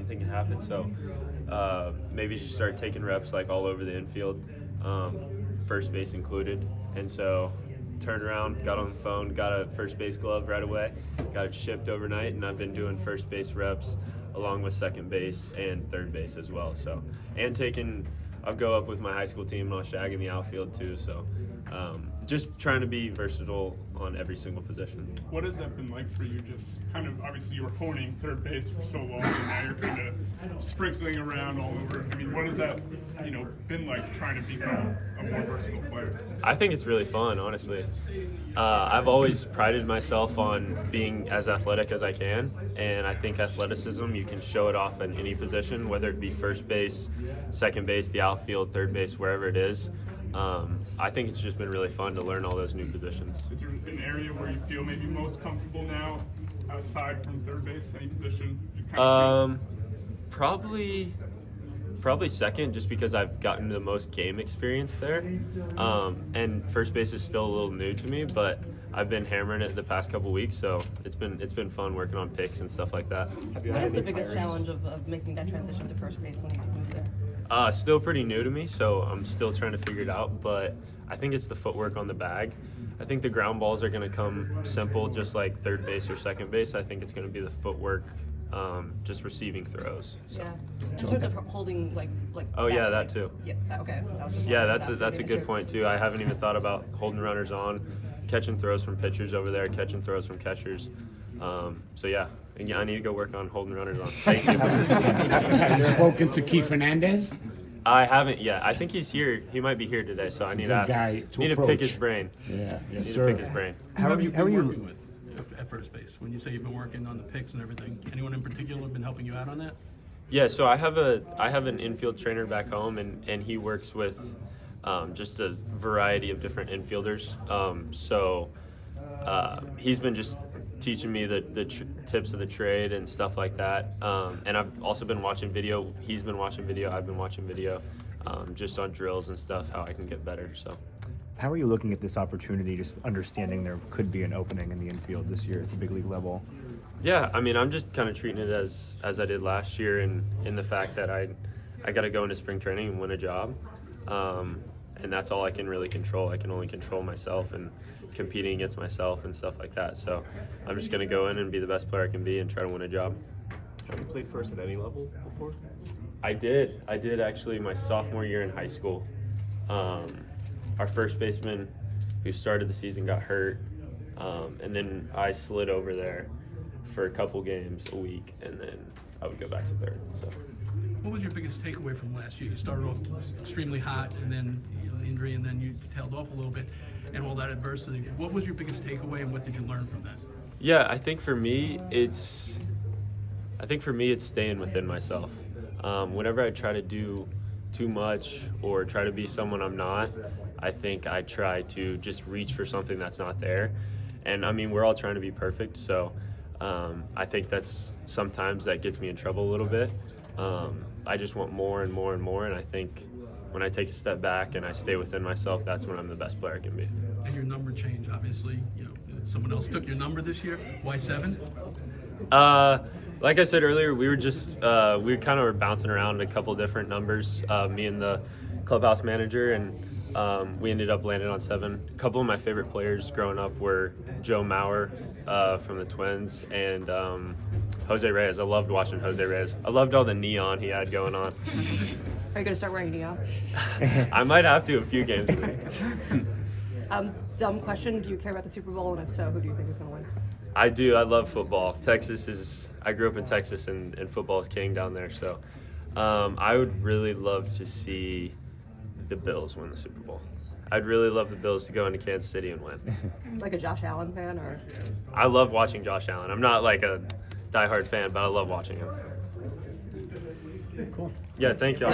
anything can happen. So maybe just start taking reps like all over the infield, first base included. And so turned around, got on the phone, got a first base glove right away, got it shipped overnight, and I've been doing first base reps along with second base and third base as well. So, and I'll go up with my high school team and I'll shag in the outfield too. So just trying to be versatile on every single position. What has that been like for you? Just kind of, obviously you were honing third base for so long, and now you're kind of sprinkling around all over. I mean, what has that, been like trying to become a more versatile player? I think it's really fun, honestly. I've always prided myself on being as athletic as I can, and I think athleticism, you can show it off in any position, whether it be first base, second base, the outfield, third base, wherever it is. I think it's just been really fun to learn all those new positions. Is there an area where you feel maybe most comfortable now, aside from third base, any position? You kind of Probably second, just because I've gotten the most game experience there. And first base is still a little new to me, but I've been hammering it the past couple weeks, so it's been fun working on picks and stuff like that. What is the biggest challenge of making that transition to first base when you move there? Still pretty new to me, so I'm still trying to figure it out, but I think it's the footwork on the bag. I think the ground balls are going to come simple, just like third base or second base. I think it's going to be the footwork, just receiving throws. So. Yeah. In terms of holding, like. Oh yeah, that too. Yeah. Okay. Yeah, that's a good point too. I haven't even thought about holding runners on, catching throws from pitchers over there, catching throws from catchers. So yeah, I need to go work on holding runners on. Thank you. Have you spoken to Keith Hernandez? I haven't yet. I think he's here. He might be here today, so I need to ask. Need to pick his brain. Yeah, yes, Need sir. to pick his brain. How are you working with at first base? When you say you've been working on the picks and everything, anyone in particular been helping you out on that? Yeah, so I have an infield trainer back home, and he works with just a variety of different infielders. So he's been just teaching me the tips of the trade and stuff like that. And I've also been watching video. He's been watching video. I've been watching video, just on drills and stuff, how I can get better. So. How are you looking at this opportunity, just understanding there could be an opening in the infield this year at the big league level? Yeah, I mean, I'm just kind of treating it as I did last year, and in the fact that I got to go into spring training and win a job, and that's all I can really control. I can only control myself and competing against myself and stuff like that. So I'm just going to go in and be the best player I can be and try to win a job. Have you played first at any level before? I did actually my sophomore year in high school. Our first baseman who started the season got hurt, and then I slid over there for a couple games a week, and then I would go back to third. So, What was your biggest takeaway from last year? You started off extremely hot, and then the injury, and then you tailed off a little bit, and all that adversity. What was your biggest takeaway, and what did you learn from that? Yeah, I think for me it's staying within myself. Whenever I try to do too much or try to be someone I'm not, I think I try to just reach for something that's not there. And I mean, we're all trying to be perfect, so I think that's sometimes that gets me in trouble a little bit. I just want more and more and more, and I think when I take a step back and I stay within myself, that's when I'm the best player I can be. And your number change, obviously. Someone else took your number this year. Why 7? Like I said earlier, we kind of were bouncing around a couple different numbers, me and the clubhouse manager, and we ended up landing on 7. A couple of my favorite players growing up were Joe Mauer from the Twins and Jose Reyes. I loved watching Jose Reyes. I loved all the neon he had going on. Are you going to start wearing neon? I might have to a few games a week. Dumb question. Do you care about the Super Bowl? And if so, who do you think is going to win? I do. I love football. I grew up in Texas, and football is king down there. So I would really love to see the Bills win the Super Bowl. I'd really love the Bills to go into Kansas City and win. Like a Josh Allen fan, or? I love watching Josh Allen. I'm not like a diehard fan, but I love watching him. Cool. Yeah, thank y'all.